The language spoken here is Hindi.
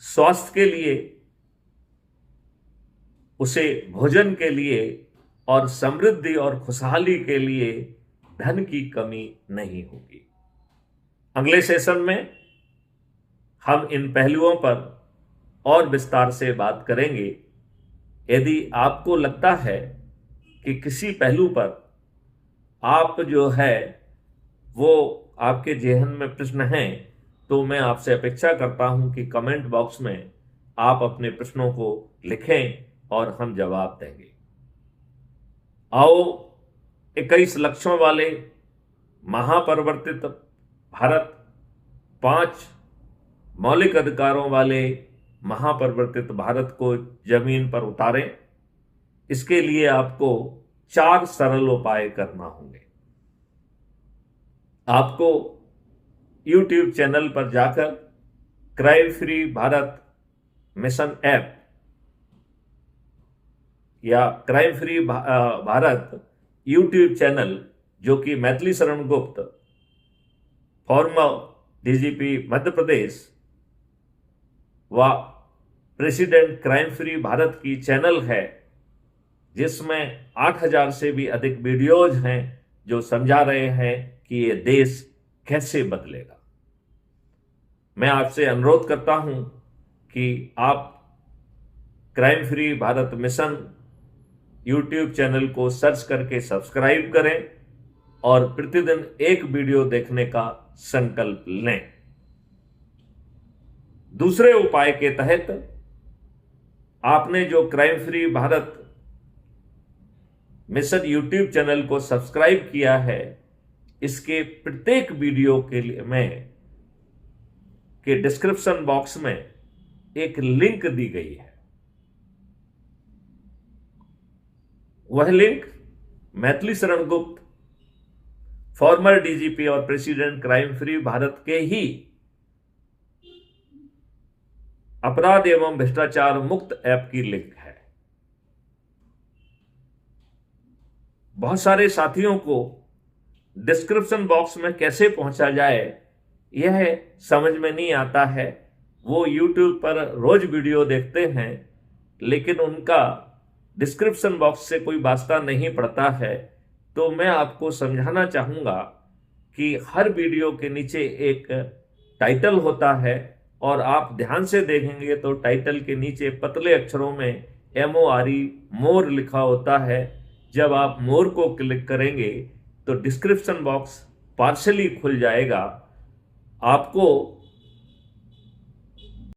स्वास्थ्य के लिए, उसे भोजन के लिए और समृद्धि और खुशहाली के लिए धन की कमी नहीं होगी। अगले सेशन में हम इन पहलुओं पर और विस्तार से बात करेंगे। यदि आपको लगता है कि किसी पहलू पर आप जो है वो आपके जेहन में प्रश्न हैं, तो मैं आपसे अपेक्षा करता हूं कि कमेंट बॉक्स में आप अपने प्रश्नों को लिखें और हम जवाब देंगे। आओ 21 लक्षणों वाले महापरिवर्तित भारत, 5 मौलिक अधिकारों वाले महापरिवर्तित भारत को जमीन पर उतारें। इसके लिए आपको 4 सरल उपाय करना होंगे। आपको YouTube चैनल पर जाकर crime free Bharat mission app या crime free Bharat YouTube channel, जो कि मैथिली शरण गुप्त, फॉर्मर डीजीपी मध्य प्रदेश व प्रेसिडेंट क्राइम फ्री भारत की चैनल है, जिसमें 8000 से भी अधिक वीडियोज हैं जो समझा रहे हैं कि ये देश कैसे बदलेगा। मैं आपसे अनुरोध करता हूं कि आप crime free Bharat mission YouTube channel को सर्च करके सब्सक्राइब करें और प्रतिदिन एक वीडियो देखने का संकल्प लें। दूसरे उपाय के तहत आपने जो crime free Bharat mission YouTube channel को सब्सक्राइब किया है, इसके प्रत्येक वीडियो के लिए मैं के डिस्क्रिप्शन बॉक्स में एक लिंक दी गई है। वह link Maithili Sharan Gupt, farmer DGP और प्रेसिडेंट क्राइम फ्री भारत के ही अपराध एवं भ्रष्टाचार मुक्त ऐप की लिंक है। बहुत सारे साथियों को डिस्क्रिप्शन बॉक्स में कैसे पहुंचा जाए यह समझ में नहीं आता है। वो YouTube पर रोज वीडियो देखते हैं, लेकिन उनका डिस्क्रिप्शन बॉक्स से कोई वास्ता नहीं पड़ता है। तो मैं आपको समझाना चाहूँगा कि हर वीडियो के नीचे एक टाइटल होता है, और आप ध्यान से देखेंगे तो टाइटल के नीचे पतले अक्षरों में MORE मोर लिखा होता है। जब आप मोर को क्लिक करेंगे तो डिस्क्रिप्शन बॉक्स पार्शली खुल जाएगा। आपको